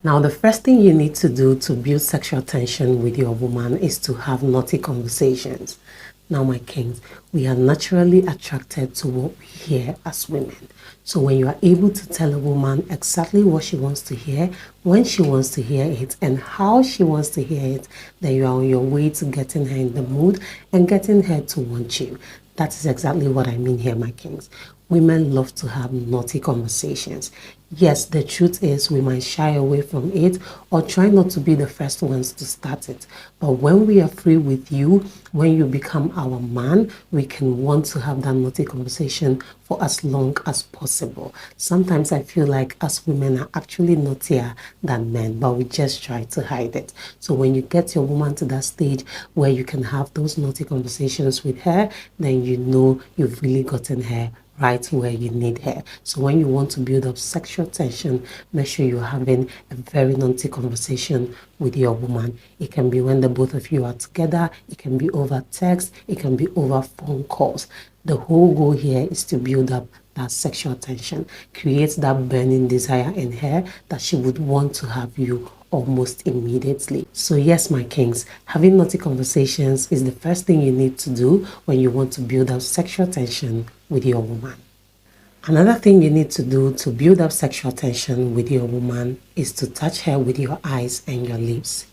Now, the first thing you need to do to build sexual tension with your woman is to have naughty conversations. Now, my kings, we are naturally attracted to what we hear as women. So when you are able to tell a woman exactly what she wants to hear, when she wants to hear it, and how she wants to hear it, then you are on your way to getting her in the mood and getting her to want you. That is exactly what I mean here, my kings. Women love to have naughty conversations. Yes, the truth is we might shy away from it or try not to be the first ones to start it. But when we are free with you, when you become our man, we can want to have that naughty conversation for as long as possible. Sometimes I feel like us women are actually naughtier than men, but we just try to hide it. So when you get your woman to that stage where you can have those naughty conversations with her, then you know you've really gotten her right where you need her. So when you want to build up sexual tension, make sure you're having a very naughty conversation with your woman. It can be when the both of you are together, it can be over text, it can be over phone calls. The whole goal here is to build up that sexual tension, create that burning desire in her that she would want to have you almost immediately. So yes, my kings, having naughty conversations is the first thing you need to do when you want to build up sexual tension with your woman. Another thing you need to do to build up sexual tension with your woman is to touch her with your eyes and your lips.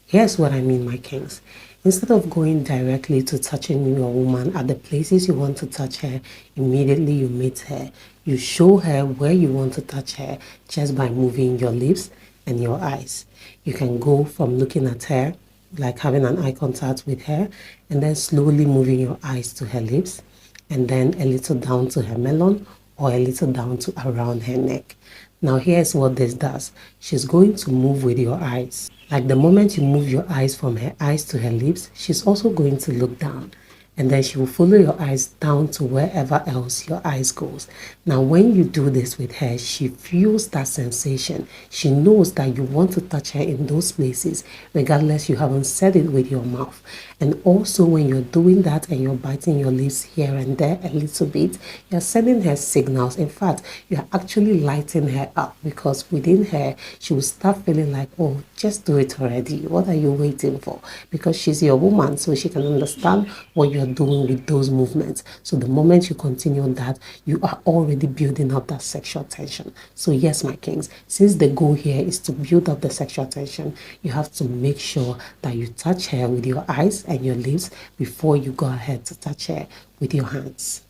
Here's what I mean, my kings. Instead of going directly to touching your woman at the places you want to touch her, immediately you meet her, you show her where you want to touch her just by moving your lips and your eyes. You can go from looking at her, like having an eye contact with her, and then slowly moving your eyes to her lips, and then a little down to her melon or a little down to around her neck. Now here's what this does. She's going to move with your eyes. Like the moment you move your eyes from her eyes to her lips, she's also going to look down. And then she will follow your eyes down to wherever else your eyes goes. Now when you do this with her, she feels that sensation. She knows that you want to touch her in those places, regardless you haven't said it with your mouth. And also when you're doing that and you're biting your lips here and there a little bit, you're sending her signals. In fact, you're actually lighting her up, because within her, she will start feeling like, oh, just do it already. What are you waiting for? Because she's your woman, so she can understand what you're doing with those movements. So the moment you continue that, you are already building up that sexual tension. So yes, my kings, since the goal here is to build up the sexual tension, you have to make sure that you touch her with your eyes and your lips before you go ahead to touch her with your hands.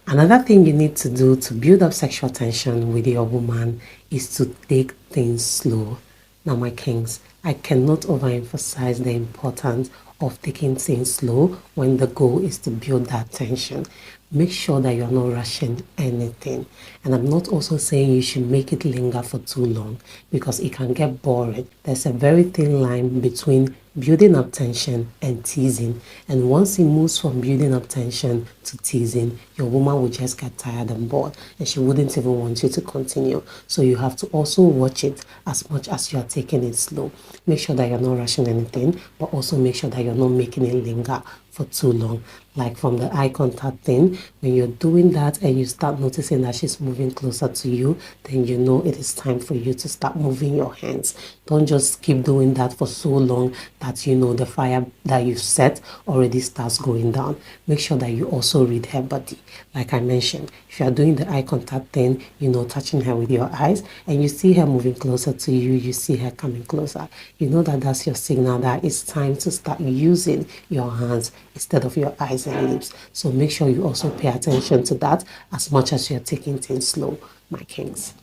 Another thing you need to do to build up sexual tension with your woman is to take things slow. Now, my kings, I cannot overemphasize the importance of taking things slow when the goal is to build that tension. Make sure that you're not rushing anything. And I'm not also saying you should make it linger for too long, because it can get boring. There's a very thin line between building up tension and teasing. And once it moves from building up tension to teasing, your woman will just get tired and bored, and she wouldn't even want you to continue. So you have to also watch it as much as you're taking it slow. Make sure that you're not rushing anything, but also make sure that you're not making it linger for too long. Like from the eye contact thing, when you're doing that and you start noticing that she's moving closer to you, then you know it is time for you to start moving your hands. Don't just keep doing that for so long that you know the fire that you've set already starts going down. Make sure that you also read her body. Like I mentioned, if you are doing the eye contact thing, you know, touching her with your eyes, and you see her moving closer to you, you see her coming closer, you know that that's your signal that it's time to start using your hands instead of your eyes and lips. So make sure you also pay attention to that as much as you're taking things slow, my kings.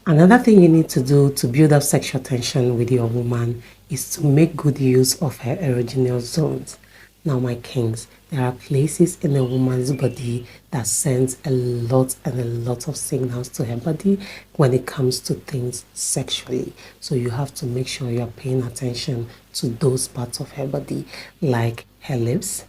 Another thing you need to do to build up sexual tension with your woman is to make good use of her erogenous zones. Now, my kings, there are places in a woman's body that sends a lot and a lot of signals to her body when it comes to things sexually. So you have to make sure you're paying attention to those parts of her body, like her lips,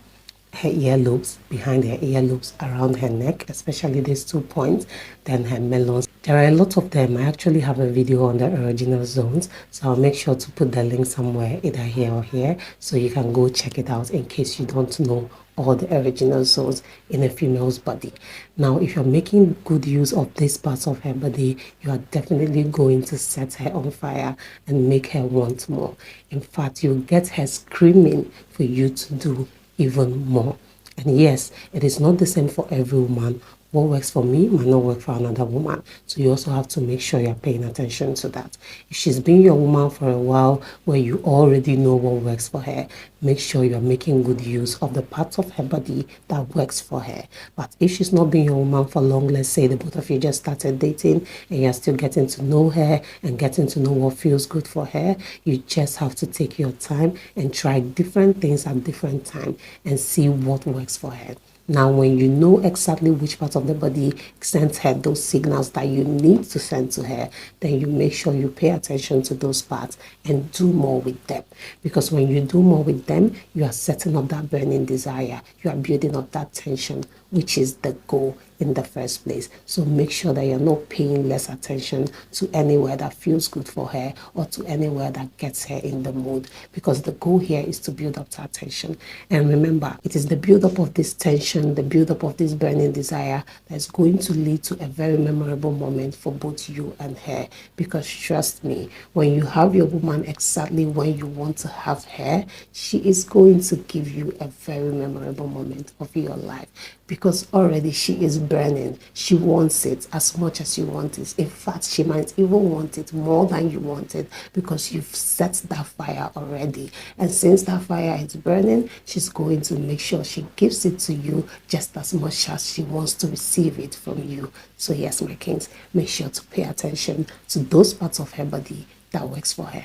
her earlobes, behind her earlobes, around her neck, especially these 2 points, then her melons. There are a lot of them. I actually have a video on the erogenous zones, so I'll make sure to put the link somewhere, either here or here, so you can go check it out in case you don't know or the erogenous zones in a female's body. Now, if you're making good use of these parts of her body, you are definitely going to set her on fire and make her want more. In fact, you'll get her screaming for you to do even more. And yes, it is not the same for every woman. What works for me might not work for another woman. So you also have to make sure you're paying attention to that. If she's been your woman for a while, where you already know what works for her, make sure you're making good use of the parts of her body that works for her. But if she's not been your woman for long, let's say the both of you just started dating and you're still getting to know her and getting to know what feels good for her, you just have to take your time and try different things at different times and see what works for her. Now, when you know exactly which part of the body sends her those signals that you need to send to her, then you make sure you pay attention to those parts and do more with them. Because when you do more with them, you are setting up that burning desire. You are building up that tension, which is the goal in the first place. So make sure that you're not paying less attention to anywhere that feels good for her or to anywhere that gets her in the mood, because the goal here is to build up that tension. And remember, it is the build-up of this tension, the build-up of this burning desire that's going to lead to a very memorable moment for both you and her. Because trust me, when you have your woman exactly when you want to have her, she is going to give you a very memorable moment of your life, because already she is burning. She wants it as much as you want it. In fact, she might even want it more than you want it, because you've set that fire already. And since that fire is burning, she's going to make sure she gives it to you just as much as she wants to receive it from you. So yes, my kings, make sure to pay attention to those parts of her body that works for her.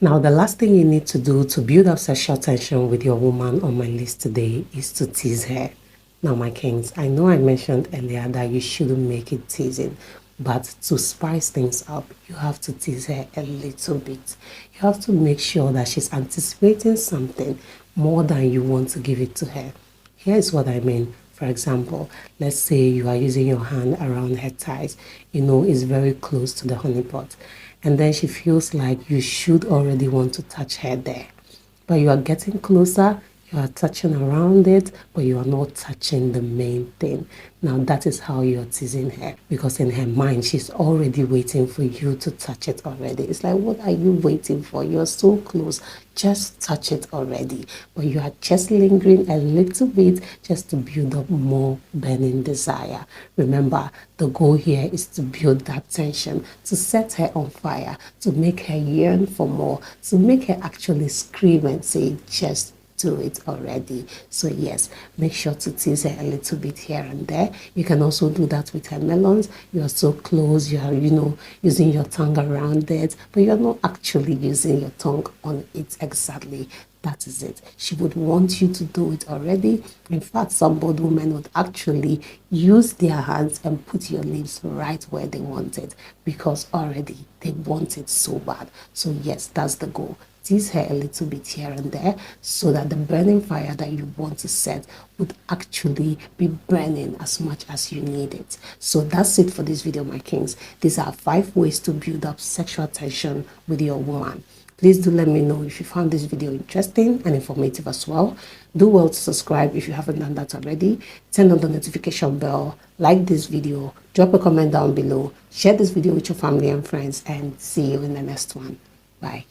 Now, the last thing you need to do to build up sexual tension with your woman on my list today is to tease her. Now, my kings, I know I mentioned earlier that you shouldn't make it teasing, but to spice things up, you have to tease her a little bit. You have to make sure that she's anticipating something more than you want to give it to her. Here's what I mean. For example, let's say you are using your hand around her thighs, it's very close to the honey pot, and then she feels like you should already want to touch her there. But you are getting closer, you are touching around it, but you are not touching the main thing. Now that is how you are teasing her, because in her mind, she's already waiting for you to touch it already. It's like, what are you waiting for? You're so close. Just touch it already. But you are just lingering a little bit just to build up more burning desire. Remember, the goal here is to build that tension, to set her on fire, to make her yearn for more, to make her actually scream and say, just do it already. So yes, make sure to tease her a little bit here and there. You can also do that with her melons. You are so close, you are using your tongue around it, but you're not actually using your tongue on it exactly. That is it. She would want you to do it already. In fact, some bold women would actually use their hands and put your lips right where they want it, because already they want it so bad. So yes, that's the goal. Tease her a little bit here and there, so that the burning fire that you want to set would actually be burning as much as you need it. So that's it for this video, my kings. These are 5 ways to build up sexual tension with your woman. Please do let me know if you found this video interesting and informative as well. Do well to subscribe if you haven't done that already. Turn on the notification bell, like this video, drop a comment down below, share this video with your family and friends, and see you in the next one. Bye.